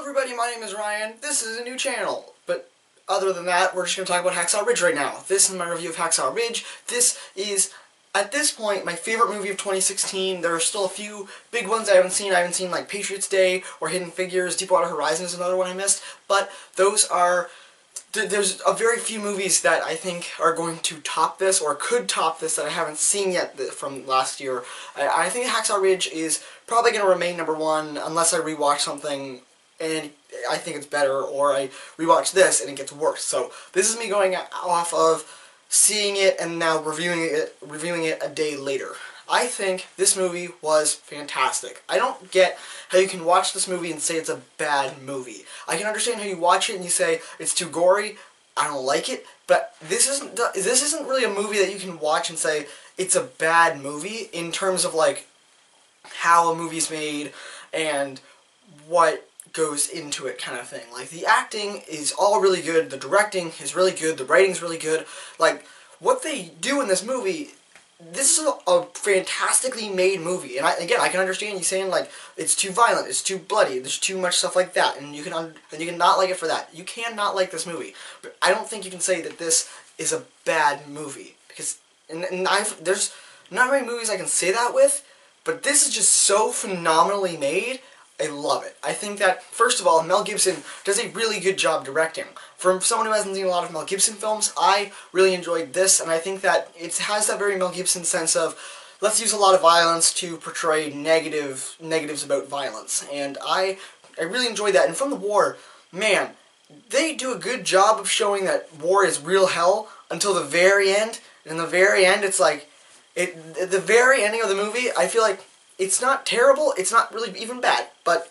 everybody, my name is Ryan. This is a new channel, but other than that, we're just going to talk about Hacksaw Ridge right now. This is my review of Hacksaw Ridge. This is, at this point, my favorite movie of 2016. There are still a few big ones I haven't seen. I haven't seen like Patriots Day or Hidden Figures. Deepwater Horizon is another one I missed, but those are... There's a very few movies that I think are going to top this, or could top this, that I haven't seen yet from last year. I think Hacksaw Ridge is probably going to remain #1 unless I rewatch something and I think it's better, or I rewatch this and it gets worse. So this is me going off of seeing it and now reviewing it a day later. I think this movie was fantastic. I don't get how you can watch this movie and say it's a bad movie. I can understand how you watch it and you say it's too gory, I don't like it, but this isn't really a movie that you can watch and say it's a bad movie in terms of like how a movie's made and what goes into it kind of thing. Like, the acting is all really good, the directing is really good, the writing's really good. Like, what they do in this movie, this is a fantastically made movie, and I can understand you saying like it's too violent, it's too bloody, there's too much stuff like that, and you can not like it for that. You can not like this movie, but I don't think you can say that this is a bad movie, because there's not many movies I can say that with, but this is just so phenomenally made. I love it. I think that, first of all, Mel Gibson does a really good job directing. For someone who hasn't seen a lot of Mel Gibson films, I really enjoyed this, and I think that it has that very Mel Gibson sense of, let's use a lot of violence to portray negatives about violence. And I really enjoyed that. And from the war, man, they do a good job of showing that war is real hell until the very end. And in the very end, it's like, at the very ending of the movie, I feel like it's not terrible, it's not really even bad, but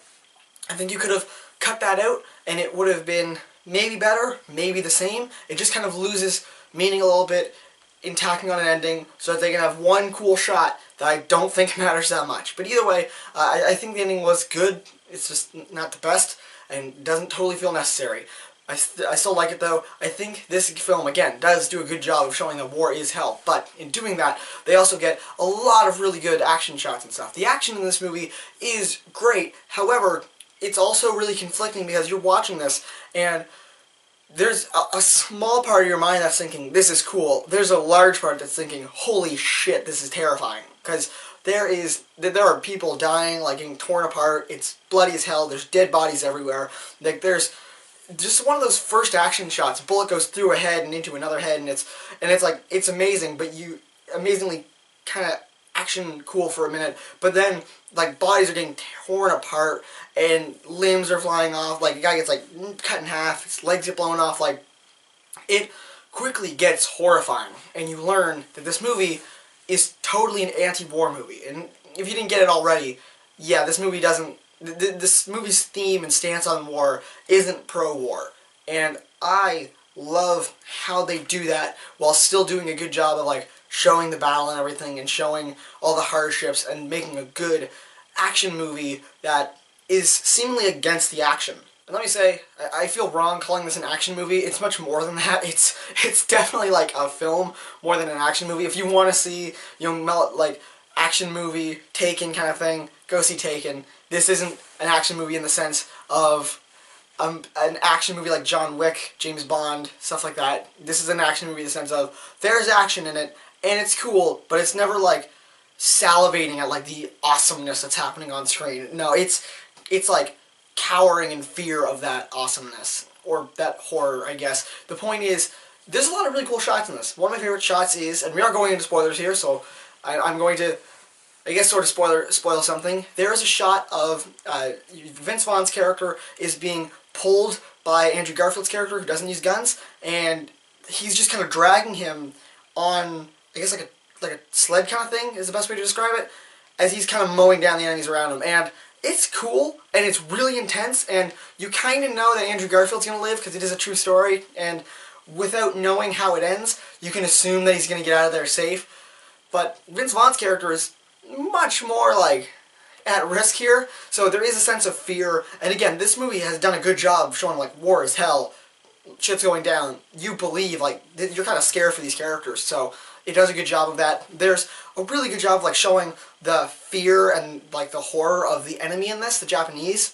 I think you could have cut that out and it would have been maybe better, maybe the same. It just kind of loses meaning a little bit in tacking on an ending so that they can have one cool shot that I don't think matters that much. But either way, I think the ending was good. It's just not the best and doesn't totally feel necessary. I still like it though. I think this film, again, does do a good job of showing that war is hell, but in doing that, they also get a lot of really good action shots and stuff. The action in this movie is great, however, it's also really conflicting because you're watching this and there's a small part of your mind that's thinking, this is cool. There's a large part that's thinking, holy shit, this is terrifying. Because there are people dying, like getting torn apart, it's bloody as hell, there's dead bodies everywhere, like there's just one of those first action shots. A bullet goes through a head and into another head, and it's like, it's amazing, but amazingly kind of action cool for a minute, but then like bodies are getting torn apart and limbs are flying off, like a guy gets like cut in half, his legs get blown off, like it quickly gets horrifying, and you learn that this movie is totally an anti-war movie. And if you didn't get it already, yeah, this movie doesn't. This movie's theme and stance on war isn't pro-war, and I love how they do that while still doing a good job of like showing the battle and everything and showing all the hardships and making a good action movie that is seemingly against the action. And let me say, I feel wrong calling this an action movie. It's much more than that. It's definitely like a film more than an action movie. If you want to see, like action movie, Taken kind of thing, go see Taken. This isn't an action movie in the sense of an action movie like John Wick, James Bond, stuff like that. This is an action movie in the sense of there's action in it, and it's cool, but it's never like salivating at like the awesomeness that's happening on screen. No, it's like cowering in fear of that awesomeness, or that horror, I guess. The point is, there's a lot of really cool shots in this. One of my favorite shots is, and we are going into spoilers here, so I'm going to, I guess, sort of spoil something. There is a shot of Vince Vaughn's character is being pulled by Andrew Garfield's character, who doesn't use guns, and he's just kind of dragging him on, I guess, like a sled kind of thing is the best way to describe it, as he's kind of mowing down the enemies around him. And it's cool, and it's really intense, and you kind of know that Andrew Garfield's going to live because it is a true story, and without knowing how it ends, you can assume that he's going to get out of there safe. But Vince Vaughn's character is much more like at risk here, so there is a sense of fear. And again, this movie has done a good job of showing like war is hell, shit's going down. You believe, like, you're kind of scared for these characters, so it does a good job of that. There's a really good job of like showing the fear and like the horror of the enemy in this, the Japanese.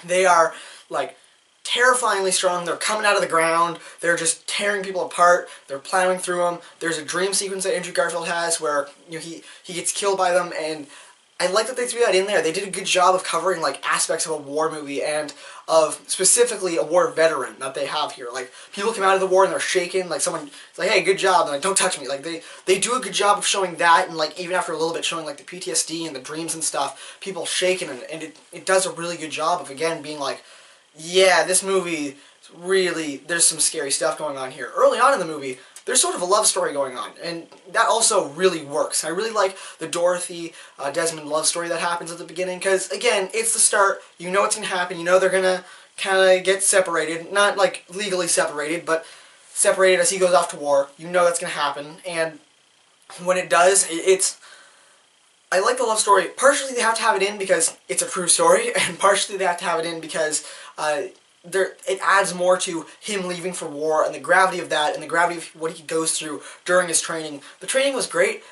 They are like, terrifyingly strong. They're coming out of the ground. They're just tearing people apart. They're plowing through them. There's a dream sequence that Andrew Garfield has where, you know, he gets killed by them, and I like that they threw that in there. They did a good job of covering, like, aspects of a war movie and of specifically a war veteran that they have here. Like, people come out of the war and they're shaken. Like, someone's like, hey, good job. And like, don't touch me. Like, they do a good job of showing that, and, like, even after a little bit showing, like, the PTSD and the dreams and stuff, people shaken, and it does a really good job of, again, being like, yeah, this movie really, there's some scary stuff going on here. Early on in the movie, there's sort of a love story going on, and that also really works. I really like the Dorothy Desmond love story that happens at the beginning, because, again, it's the start. You know what's going to happen. You know they're going to kind of get separated. Not, like, legally separated, but separated as he goes off to war. You know that's going to happen, and when it does, I like the love story. Partially they have to have it in because it's a true story, and partially they have to have it in because it adds more to him leaving for war, and the gravity of that, and the gravity of what he goes through during his training. The training was great.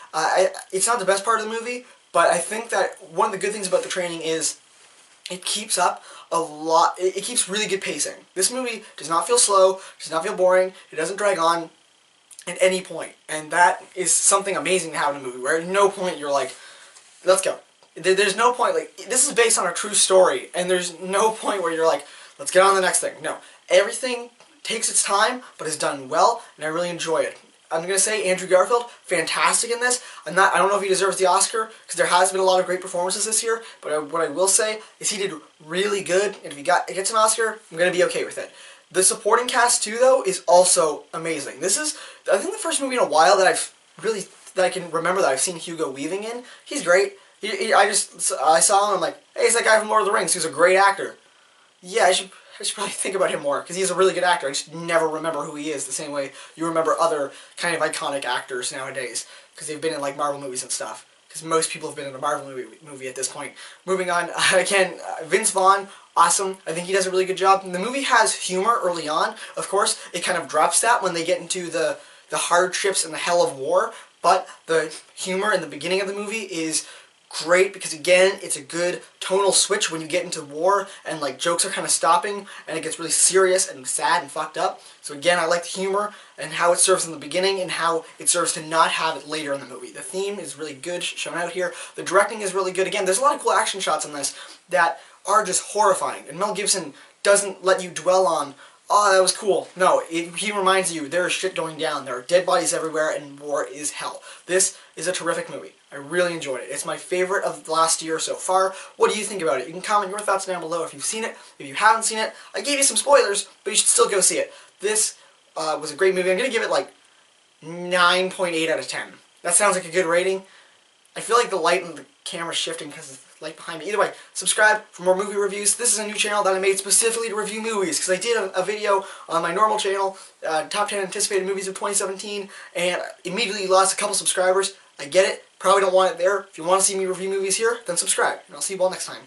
It's not the best part of the movie, but I think that one of the good things about the training is it keeps up a lot. It keeps really good pacing. This movie does not feel slow, does not feel boring, it doesn't drag on at any point, and that is something amazing to have in a movie, where at no point you're like, let's go. There's no point, like, this is based on a true story, and there's no point where you're like, let's get on to the next thing. No. Everything takes its time, but is done well, and I really enjoy it. I'm going to say Andrew Garfield, fantastic in this. I don't know if he deserves the Oscar, because there has been a lot of great performances this year, but what I will say is he did really good, and if he gets an Oscar, I'm going to be okay with it. The supporting cast, too, though, is also amazing. This is, I think, the first movie in a while that I can remember that I've seen Hugo Weaving in. He's great. I saw him, I'm like, hey, he's that guy from Lord of the Rings who's a great actor. Yeah, I should probably think about him more, because he's a really good actor. I just never remember who he is the same way you remember other kind of iconic actors nowadays, because they've been in, like, Marvel movies and stuff. Because most people have been in a Marvel movie at this point. Moving on, again, Vince Vaughn, awesome. I think he does a really good job. And the movie has humor early on. Of course, it kind of drops that when they get into the hardships and the hell of war, but the humor in the beginning of the movie is great, because again, it's a good tonal switch when you get into war and, like, jokes are kind of stopping and it gets really serious and sad and fucked up. So again, I like the humor and how it serves in the beginning and how it serves to not have it later in the movie. The theme is really good, shown out here. The directing is really good. Again, there's a lot of cool action shots in this that are just horrifying, and Mel Gibson doesn't let you dwell on, oh, that was cool. No, he reminds you there is shit going down. There are dead bodies everywhere, and war is hell. This is a terrific movie. I really enjoyed it. It's my favorite of the last year so far. What do you think about it? You can comment your thoughts down below if you've seen it. If you haven't seen it, I gave you some spoilers, but you should still go see it. This was a great movie. I'm going to give it like 9.8 out of 10. That sounds like a good rating. I feel like the light and the camera shifting because of the light behind me. Either way, subscribe for more movie reviews. This is a new channel that I made specifically to review movies, because I did a video on my normal channel, Top 10 Anticipated Movies of 2017, and immediately lost a couple subscribers. I get it. Probably don't want it there. If you want to see me review movies here, then subscribe, and I'll see you all next time.